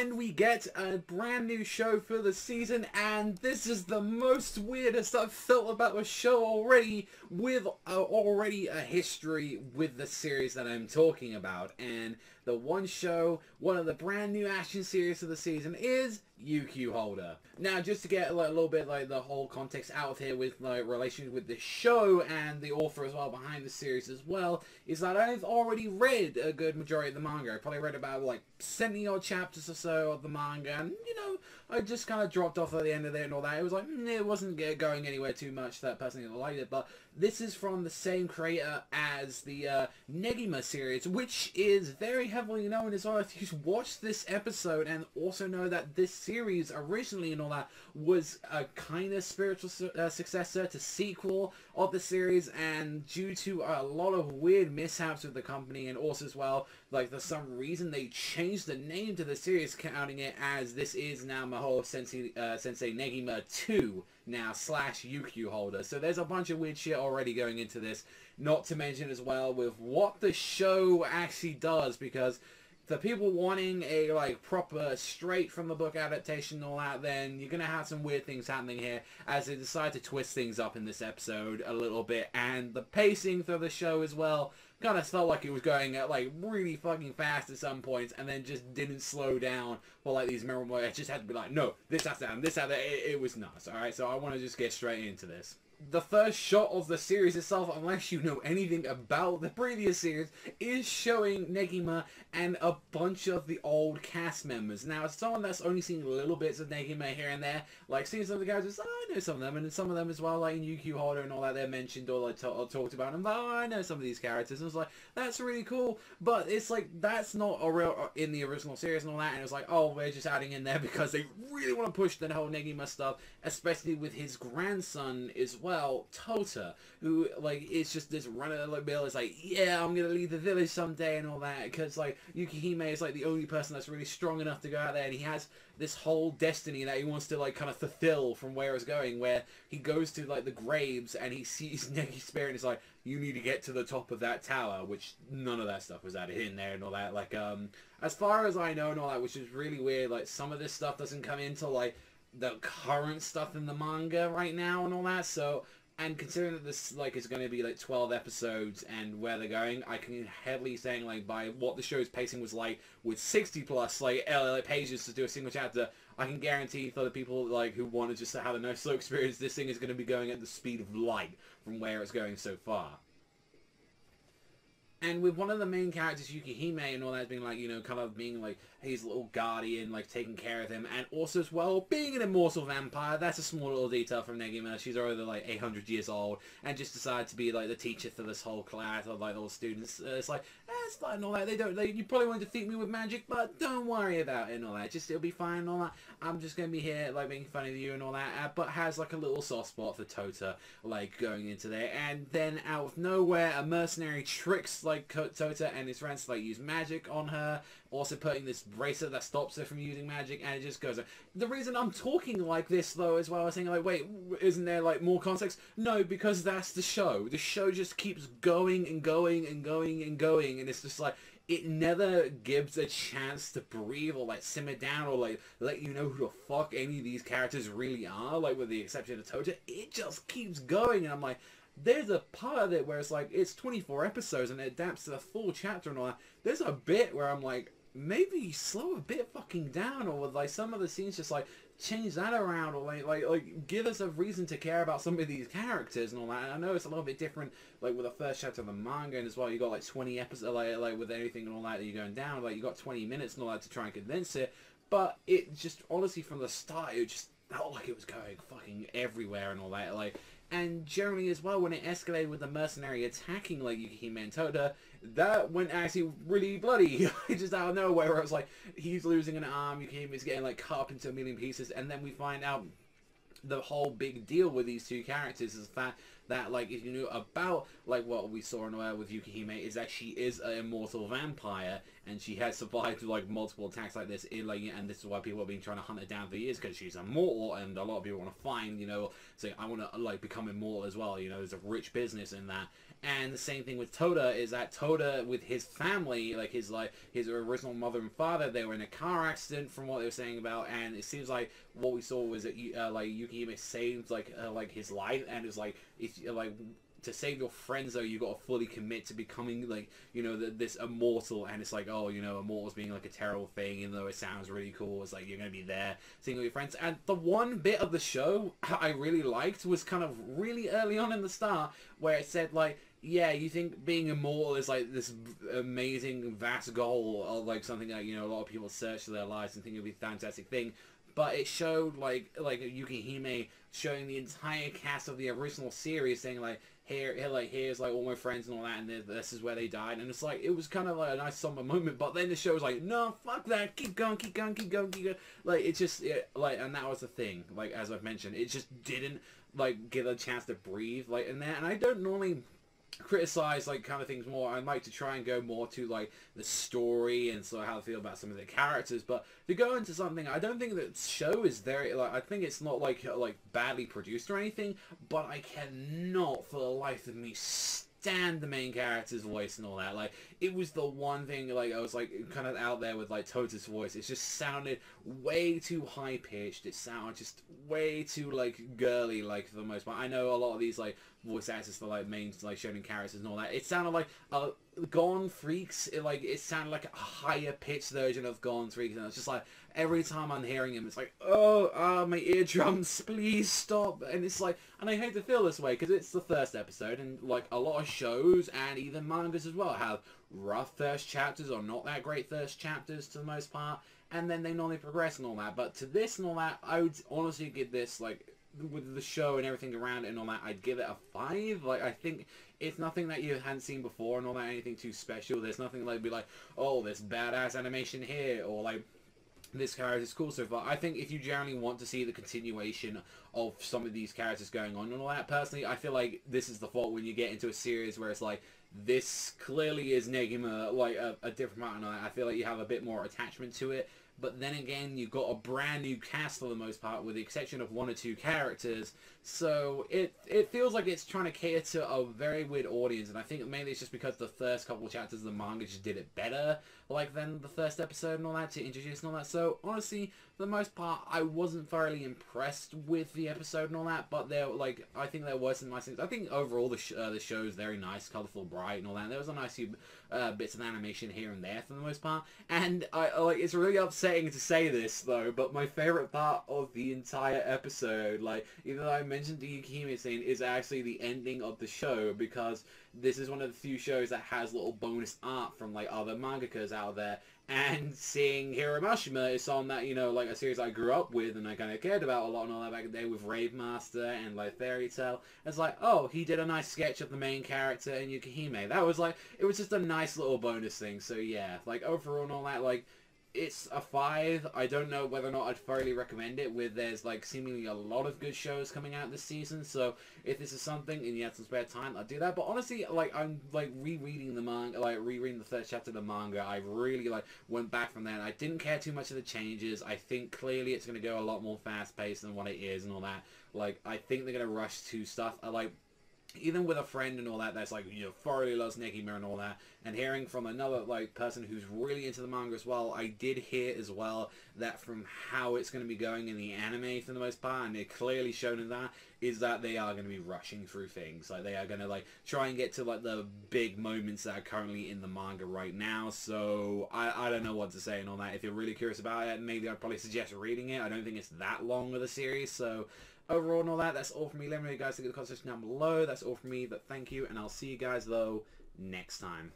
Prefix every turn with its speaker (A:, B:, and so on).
A: And we get a brand new show for the season, and this is the most weirdest I've felt about a show already, with already a history with the series that I'm talking about. And the one of the brand new action series of the season is UQ Holder. Now, just to get a little bit like the whole context out of here with like relations with the show and the author as well behind the series as well, is that I've already read a good majority of the manga. I probably read about like 70 odd chapters or so of the manga, and you know, I just kind of dropped off at the end of it and all that. It was like, it wasn't going anywhere too much that personally liked it, but this is from the same creator as the Negima series, which is very heavily known as well. If you watch this episode and also know that this series originally and all that was a kind of spiritual successor to sequel of the series, and due to a lot of weird mishaps with the company, and also as well, like for some reason they changed the name to the series, counting it as this is now Mahou Sensei Negima 2 now / UQ Holder. So there's a bunch of weird shit already going into this, not to mention as well with what the show actually does, because for people wanting a like proper straight from the book adaptation and all that, then you're gonna have some weird things happening here as they decide to twist things up in this episode a little bit. And the pacing for the show as well kind of felt like it was going at like really fucking fast at some points, and then just didn't slow down for like these memorable. It just had to be like, no, this has to happen, this has to. It was nuts. All right, so I want to just get straight into this. The first shot of the series itself, unless you know anything about the previous series, is showing Negima and a bunch of the old cast members. Now, as someone that's only seen little bits of Negima here and there, like seeing some of the characters, I know some of them, and some of them as well, like in UQ Holder and all that, they're mentioned or like talked about, and I know some of these characters, and it's like, that's really cool, but it's like, that's not a real, in the original series and all that, and it's like, oh, we're just adding in there because they really want to push the whole Negima stuff, especially with his grandson as well, Tota, who like is just this run-of-the-mill, is like, yeah, I'm gonna leave the village someday and all that, because like Yukihime is like the only person that's really strong enough to go out there, and he has this whole destiny that he wants to like kind of fulfill from where it's going, where he goes to like the graves and he sees Negi's spirit and it's like, you need to get to the top of that tower, which none of that stuff was added in there and all that. Like as far as I know and all that, which is really weird, like some of this stuff doesn't come into like the current stuff in the manga right now and all that. So, and considering that this like is going to be like 12 episodes and where they're going, I can heavily saying like by what the show's pacing was like with 60 plus like pages to do a single chapter, I can guarantee for the people like who want to just have a nice slow experience, this thing is going to be going at the speed of light from where it's going so far. And with one of the main characters, Yukihime, and all that being like, you know, kind of being like his little guardian, like taking care of him, and also as well being an immortal vampire. That's a small little detail from Negima. She's already like 800 years old and just decided to be like the teacher for this whole class of like all students. It's like, it's fine and all that. You probably want to defeat me with magic, but don't worry about it and all that. Just it'll be fine and all that. I'm just gonna be here like making fun of you and all that. But has like a little soft spot for Tota, like going into there. And then out of nowhere, a mercenary tricks like Tota and his friends to like use magic on her, also putting this bracelet that stops her from using magic, and it just goes. The reason I'm talking like this though as well, I was thinking like, wait, isn't there like more context? No, because that's the show. The show just keeps going and going and going and going, and it's just like, it never gives a chance to breathe or like simmer down or like let you know who the fuck any of these characters really are, like with the exception of Tota. It just keeps going, and I'm like, there's a part of it where it's like, it's 24 episodes and it adapts to a full chapter and all that. There's a bit where I'm like, maybe slow a bit fucking down, or with like some of the scenes just like change that around, or like give us a reason to care about some of these characters and all that. And I know it's a little bit different like with the first chapter of the manga, and as well you got like 20 episodes like with anything and all that you're going down, like you got 20 minutes and all that to try and condense it. But it just honestly from the start it just felt like it was going fucking everywhere and all that. Like, and generally as well, when it escalated with the mercenary attacking like Yukihime and Tota, that went actually really bloody. Just out of nowhere, where it was like, he's losing an arm, Yukihime's getting like cut up into 1,000,000 pieces, and then we find out the whole big deal with these two characters is the fact that, like, if you knew about, like, what we saw in with Yukihime, is that she is an immortal vampire, and she has survived, like, multiple attacks like this, in, like, and this is why people have been trying to hunt her down for years, because she's immortal, and a lot of people want to find, you know, say, I want to, like, become immortal as well, you know, there's a rich business in that. And the same thing with Toda, is that Toda, with his family, like his original mother and father, they were in a car accident from what they were saying about, and it seems like what we saw was that like Yukihime saved like his life, and it's like, if like, to save your friends though, you got to fully commit to becoming, like, you know, this immortal. And it's like, oh, you know, immortals being like a terrible thing, even though it sounds really cool. It's like, you're gonna be there seeing all your friends. And the one bit of the show I really liked was kind of really early on in the start, where it said, like, yeah, you think being immortal is like this amazing vast goal, or like something that, you know, a lot of people search for their lives and think it'd be a fantastic thing. But it showed like Yukihime showing the entire cast of the original series, saying like, here's like all my friends and all that, and this is where they died. And it's like, it was kind of like a nice somber moment. But then the show was like, no, fuck that, keep going, keep going, keep going, keep going. Like, it just, like, and that was the thing. Like, as I've mentioned, it just didn't like give a chance to breathe, like, in that. And I don't normally criticize like kind of things more. I like to try and go more to like the story and sort of how I feel about some of the characters, but to go into something, I don't think that show is very, like, I think it's not like badly produced or anything, but I cannot for the life of me stand the main character's voice and all that. Like, it was the one thing, like, I was like kind of out there with like Tota's voice. It just sounded way too high pitched. It sounded just way too like girly, like, for the most part. I know a lot of these like voice actors for like main like shonen characters and all that. It sounded like Gone Freaks. It sounded like a higher pitched version of Gone Freaks, and it's just like every time I'm hearing him, it's like, oh, my eardrums, please stop. And it's like, and I hate to feel this way because it's the first episode, and like a lot of shows and even mangas as well have rough first chapters or not that great first chapters to the most part, and then they normally progress and all that. But to this and all that, I would honestly give this, like, with the show and everything around it and all that, I'd give it a 5. Like, I think it's nothing that you hadn't seen before and all that, anything too special. There's nothing like be like, oh, this badass animation here, or like, this character is cool so far. I think if you generally want to see the continuation of some of these characters going on and all that, personally, I feel like this is the fault when you get into a series where it's like, this clearly is Negima, like a different part and all that. I feel like you have a bit more attachment to it. But then again, you've got a brand new cast for the most part, with the exception of 1 or 2 characters. So it feels like it's trying to cater to a very weird audience, and I think mainly it's just because the first couple of chapters of the manga just did it better, like, than the first episode and all that, to introduce and all that. So honestly, for the most part, I wasn't thoroughly impressed with the episode and all that. But I think there were some nice things. I think overall the show is very nice, colorful, bright, and all that. There was a nice few bits of animation here and there for the most part. And it's really upsetting to say this though, but my favorite part of the entire episode, like, even though I mentioned the Yukihime scene, is actually the ending of the show, because this is one of the few shows that has little bonus art from like other mangakas out there. And seeing Hiro Mashima is someone that, you know, like, a series I grew up with and I kind of cared about a lot and all that back in the day, with Rave Master and like Fairy Tail. It's like, oh, he did a nice sketch of the main character in Yukihime. That was like, it was just a nice little bonus thing. So yeah, like, overall and all that, like, it's a 5. I don't know whether or not I'd thoroughly recommend it, with there's like seemingly a lot of good shows coming out this season. So if this is something and you have some spare time, I'd do that. But honestly, like, I'm like rereading the manga, like rereading the first chapter of the manga. I really like went back from there. I didn't care too much of the changes. I think clearly it's going to go a lot more fast paced than what it is and all that. Like, I think they're going to rush to stuff. Even with a friend and all that, that's like, you know, thoroughly loves Negima and all that, and hearing from another like person who's really into the manga as well, I did hear as well that from how it's going to be going in the anime for the most part, and they're clearly shown in that, is that they are going to be rushing through things. Like, they are going to like try and get to like the big moments that are currently in the manga right now. So I don't know what to say and all that. If you're really curious about it, maybe I'd probably suggest reading it. I don't think it's that long of a series. So overall and all that, that's all from me. Let me know, you guys, think of the comment section down below. That's all from me, but thank you, and I'll see you guys though next time.